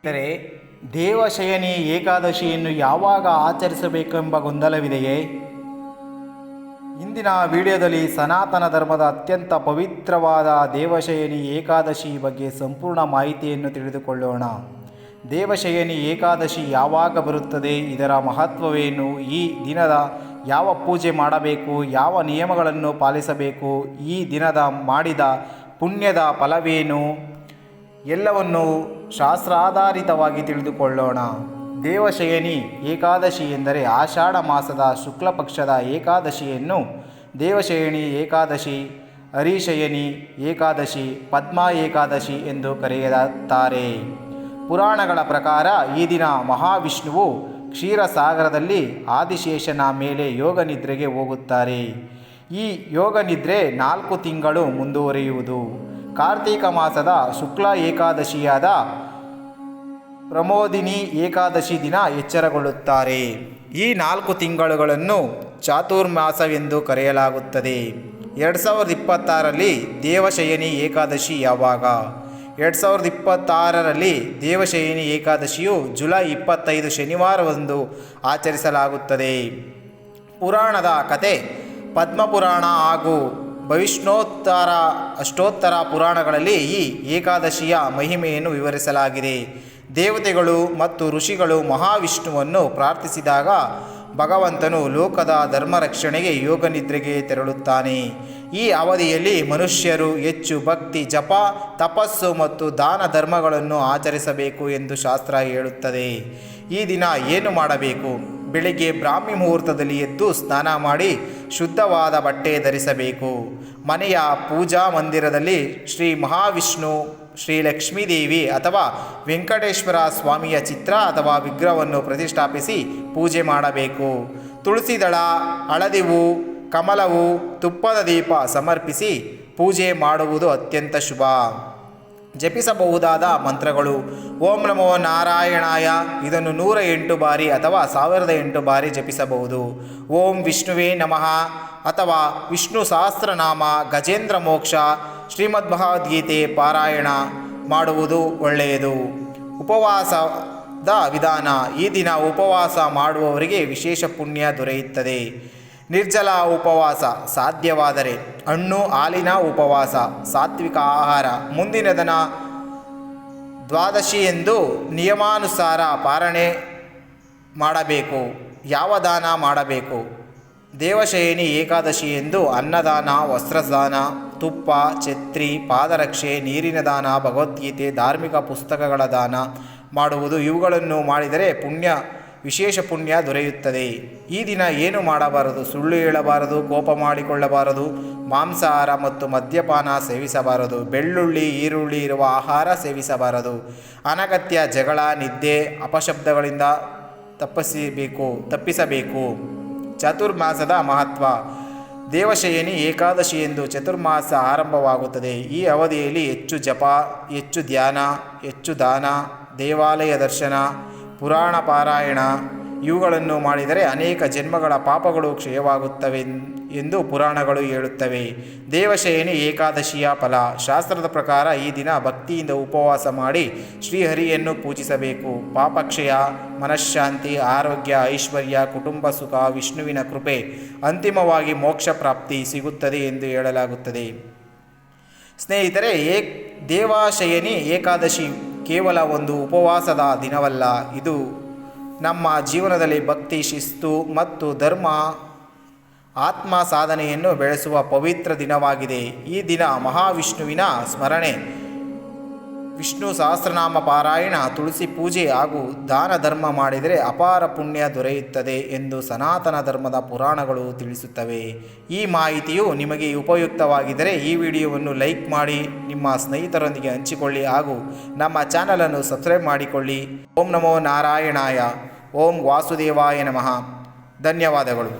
ಅಂದರೆ ದೇವಶಯನಿ ಏಕಾದಶಿಯನ್ನು ಯಾವಾಗ ಆಚರಿಸಬೇಕೆಂಬ ಗೊಂದಲವಿದೆಯೇ? ಇಂದಿನ ವಿಡಿಯೋದಲ್ಲಿ ಸನಾತನ ಧರ್ಮದ ಅತ್ಯಂತ ಪವಿತ್ರವಾದ ದೇವಶಯನಿ ಏಕಾದಶಿ ಬಗ್ಗೆ ಸಂಪೂರ್ಣ ಮಾಹಿತಿಯನ್ನು ತಿಳಿದುಕೊಳ್ಳೋಣ. ದೇವಶಯನಿ ಏಕಾದಶಿ ಯಾವಾಗ ಬರುತ್ತದೆ, ಇದರ ಮಹತ್ವವೇನು, ಈ ದಿನದ ಯಾವ ಪೂಜೆ ಮಾಡಬೇಕು, ಯಾವ ನಿಯಮಗಳನ್ನು ಪಾಲಿಸಬೇಕು, ಈ ದಿನದ ಮಾಡಿದ ಪುಣ್ಯದ ಫಲವೇನು ಎಲ್ಲವನ್ನು ಶಾಸ್ತ್ರಾಧಾರಿತವಾಗಿ ತಿಳಿದುಕೊಳ್ಳೋಣ. ದೇವಶಯನಿ ಏಕಾದಶಿ ಎಂದರೆ ಆಷಾಢ ಮಾಸದ ಶುಕ್ಲ ಪಕ್ಷದ ಏಕಾದಶಿಯನ್ನು ದೇವಶಯನಿ ಏಕಾದಶಿ, ಹರಿಶಯನಿ ಏಕಾದಶಿ, ಪದ್ಮ ಏಕಾದಶಿ ಎಂದು ಕರೆಯುತ್ತಾರೆ. ಪುರಾಣಗಳ ಪ್ರಕಾರ ಈ ದಿನ ಮಹಾವಿಷ್ಣುವು ಕ್ಷೀರಸಾಗರದಲ್ಲಿ ಆದಿಶೇಷನ ಮೇಲೆ ಯೋಗ ನಿದ್ರೆಗೆ ಹೋಗುತ್ತಾರೆ. ಈ ಯೋಗ ನಿದ್ರೆ 4 ತಿಂಗಳು ಮುಂದುವರಿಯುವುದು. ಕಾರ್ತೀಕ ಮಾಸದ ಶುಕ್ಲ ಏಕಾದಶಿಯಾದ ಪ್ರಮೋದಿನಿ ಏಕಾದಶಿ ದಿನ ಎಚ್ಚರಗೊಳ್ಳುತ್ತಾರೆ. ಈ 4 ತಿಂಗಳುಗಳನ್ನು ಚಾತುರ್ಮಾಸವೆಂದು ಕರೆಯಲಾಗುತ್ತದೆ. 2026ರಲ್ಲಿ ದೇವಶಯನಿ ಏಕಾದಶಿ ಯಾವಾಗ? 2026ರಲ್ಲಿ ದೇವಶಯನಿ ಏಕಾದಶಿಯು ಜುಲೈ 25 ಶನಿವಾರದಂದು ಆಚರಿಸಲಾಗುತ್ತದೆ. ಪುರಾಣದ ಕತೆ ಪದ್ಮಪುರಾಣ ಹಾಗೂ ಭವಿಷ್ಣೋತ್ತರ ಅಷ್ಟೋತ್ತರ ಪುರಾಣಗಳಲ್ಲಿ ಈ ಏಕಾದಶಿಯ ಮಹಿಮೆಯನ್ನು ವಿವರಿಸಲಾಗಿದೆ. ದೇವತೆಗಳು ಮತ್ತು ಋಷಿಗಳು ಮಹಾವಿಷ್ಣುವನ್ನು ಪ್ರಾರ್ಥಿಸಿದಾಗ ಭಗವಂತನು ಲೋಕದ ಧರ್ಮರಕ್ಷಣೆಗೆ ಯೋಗ ನಿದ್ರೆಗೆ ತೆರಳುತ್ತಾನೆ. ಈ ಅವಧಿಯಲ್ಲಿ ಮನುಷ್ಯರು ಹೆಚ್ಚು ಭಕ್ತಿ, ಜಪ, ತಪಸ್ಸು ಮತ್ತು ದಾನ ಧರ್ಮಗಳನ್ನು ಆಚರಿಸಬೇಕು ಎಂದು ಶಾಸ್ತ್ರ ಹೇಳುತ್ತದೆ. ಈ ದಿನ ಏನು ಮಾಡಬೇಕು? ಬೆಳಿಗ್ಗೆ ಬ್ರಾಹ್ಮಿ ಮುಹೂರ್ತದಲ್ಲಿ ಎದ್ದು ಸ್ನಾನ ಮಾಡಿ ಶುದ್ಧವಾದ ಬಟ್ಟೆ ಧರಿಸಬೇಕು. ಮನೆಯ ಪೂಜಾ ಮಂದಿರದಲ್ಲಿ ಶ್ರೀ ಮಹಾವಿಷ್ಣು, ಶ್ರೀ ಲಕ್ಷ್ಮೀದೇವಿ ಅಥವಾ ವೆಂಕಟೇಶ್ವರ ಸ್ವಾಮಿಯ ಚಿತ್ರ ಅಥವಾ ವಿಗ್ರಹವನ್ನು ಪ್ರತಿಷ್ಠಾಪಿಸಿ ಪೂಜೆ ಮಾಡಬೇಕು. ತುಳಸಿ ದಳ, ಹಳದಿ ಹೂ, ಕಮಲವು, ತುಪ್ಪದ ದೀಪ ಸಮರ್ಪಿಸಿ ಪೂಜೆ ಮಾಡುವುದು ಅತ್ಯಂತ ಶುಭ. ಜಪಿಸಬಹುದಾದ ಮಂತ್ರಗಳು: ಓಂ ನಮೋ ನಾರಾಯಣಾಯ, ಇದನ್ನು 108 ಬಾರಿ ಅಥವಾ 1008 ಬಾರಿ ಜಪಿಸಬಹುದು. ಓಂ ವಿಷ್ಣುವೇ ನಮಃ ಅಥವಾ ವಿಷ್ಣು ಸಹಸ್ರನಾಮ, ಗಜೇಂದ್ರ ಮೋಕ್ಷ, ಶ್ರೀಮದ್ ಭಗವದ್ಗೀತೆ ಪಾರಾಯಣ ಮಾಡುವುದು ಒಳ್ಳೆಯದು. ಉಪವಾಸದ ವಿಧಾನ: ಈ ದಿನ ಉಪವಾಸ ಮಾಡುವವರಿಗೆ ವಿಶೇಷ ಪುಣ್ಯ ದೊರೆಯುತ್ತದೆ. ನಿರ್ಜಲ ಉಪವಾಸ, ಸಾಧ್ಯವಾದರೆ ಹಣ್ಣು ಹಾಲಿನ ಉಪವಾಸ, ಸಾತ್ವಿಕ ಆಹಾರ. ಮುಂದಿನ ದಿನ ದ್ವಾದಶಿಯೆಂದು ನಿಯಮಾನುಸಾರ ಪಾರಣೆ ಮಾಡಬೇಕು. ಯಾವ ದಾನ ಮಾಡಬೇಕು? ದೇವಶಯನಿ ಏಕಾದಶಿಯೆಂದು ಅನ್ನದಾನ, ವಸ್ತ್ರದಾನ, ತುಪ್ಪ, ಛತ್ರಿ, ಪಾದರಕ್ಷೆ, ನೀರಿನ ದಾನ, ಭಗವದ್ಗೀತೆ, ಧಾರ್ಮಿಕ ಪುಸ್ತಕಗಳ ದಾನ ಮಾಡುವುದು. ಇವುಗಳನ್ನು ಮಾಡಿದರೆ ವಿಶೇಷ ಪುಣ್ಯ ದೊರೆಯುತ್ತದೆ. ಈ ದಿನ ಏನು ಮಾಡಬಾರದು? ಸುಳ್ಳು ಹೇಳಬಾರದು, ಕೋಪ ಮಾಡಿಕೊಳ್ಳಬಾರದು, ಮಾಂಸಾಹಾರ ಮತ್ತು ಮದ್ಯಪಾನ ಸೇವಿಸಬಾರದು, ಬೆಳ್ಳುಳ್ಳಿ, ಈರುಳ್ಳಿ ಇರುವ ಆಹಾರ ಸೇವಿಸಬಾರದು. ಅನಗತ್ಯ ಜಗಳ, ನಿದ್ದೆ, ಅಪಶಬ್ದಗಳಿಂದ ತಪ್ಪಿಸಬೇಕು. ಚಾತುರ್ಮಾಸದ ಮಹತ್ವ: ದೇವಶಯನಿ ಏಕಾದಶಿಯೆಂದು ಚತುರ್ಮಾಸ ಆರಂಭವಾಗುತ್ತದೆ. ಈ ಅವಧಿಯಲ್ಲಿ ಹೆಚ್ಚು ಜಪ, ಹೆಚ್ಚು ಧ್ಯಾನ, ಹೆಚ್ಚು ದಾನ, ದೇವಾಲಯ ದರ್ಶನ, ಪುರಾಣ ಪಾರಾಯಣ ಇವುಗಳನ್ನು ಮಾಡಿದರೆ ಅನೇಕ ಜನ್ಮಗಳ ಪಾಪಗಳು ಕ್ಷಯವಾಗುತ್ತವೆ ಎಂದು ಪುರಾಣಗಳು ಹೇಳುತ್ತವೆ. ದೇವಶಯನಿ ಏಕಾದಶಿಯ ಫಲ: ಶಾಸ್ತ್ರದ ಪ್ರಕಾರ ಈ ದಿನ ಭಕ್ತಿಯಿಂದ ಉಪವಾಸ ಮಾಡಿ ಶ್ರೀಹರಿಯನ್ನು ಪೂಜಿಸಬೇಕು. ಪಾಪಕ್ಷಯ, ಮನಃಶಾಂತಿ, ಆರೋಗ್ಯ, ಐಶ್ವರ್ಯ, ಕುಟುಂಬ ಸುಖ, ವಿಷ್ಣುವಿನ ಕೃಪೆ, ಅಂತಿಮವಾಗಿ ಮೋಕ್ಷ ಪ್ರಾಪ್ತಿ ಸಿಗುತ್ತದೆ ಎಂದು ಹೇಳಲಾಗುತ್ತದೆ. ಸ್ನೇಹಿತರೆ, ದೇವಶಯನಿ ಏಕಾದಶಿ ಕೇವಲ ಒಂದು ಉಪವಾಸದ ದಿನವಲ್ಲ, ಇದು ನಮ್ಮ ಜೀವನದಲ್ಲಿ ಭಕ್ತಿ, ಶಿಸ್ತು ಮತ್ತು ಧರ್ಮ ಆತ್ಮ ಸಾಧನೆಯನ್ನು ಬೆಳೆಸುವ ಪವಿತ್ರ ದಿನವಾಗಿದೆ. ಈ ದಿನ ಮಹಾವಿಷ್ಣುವಿನ ಸ್ಮರಣೆ, ವಿಷ್ಣು ಸಹಸ್ರನಾಮ ಪಾರಾಯಣ, ತುಳಸಿ ಪೂಜೆ ಹಾಗೂ ದಾನ ಧರ್ಮ ಮಾಡಿದರೆ ಅಪಾರ ಪುಣ್ಯ ದೊರೆಯುತ್ತದೆ ಎಂದು ಸನಾತನ ಧರ್ಮದ ಪುರಾಣಗಳು ತಿಳಿಸುತ್ತವೆ. ಈ ಮಾಹಿತಿಯು ನಿಮಗೆ ಉಪಯುಕ್ತವಾಗಿದ್ದರೆ ಈ ವಿಡಿಯೋವನ್ನು ಲೈಕ್ ಮಾಡಿ, ನಿಮ್ಮ ಸ್ನೇಹಿತರೊಂದಿಗೆ ಹಂಚಿಕೊಳ್ಳಿ ಹಾಗೂ ನಮ್ಮ ಚಾನಲನ್ನು ಸಬ್ಸ್ಕ್ರೈಬ್ ಮಾಡಿಕೊಳ್ಳಿ. ಓಂ ನಮೋ ನಾರಾಯಣಾಯ. ಓಂ ವಾಸುದೇವಾಯ ನಮಃ. ಧನ್ಯವಾದಗಳು.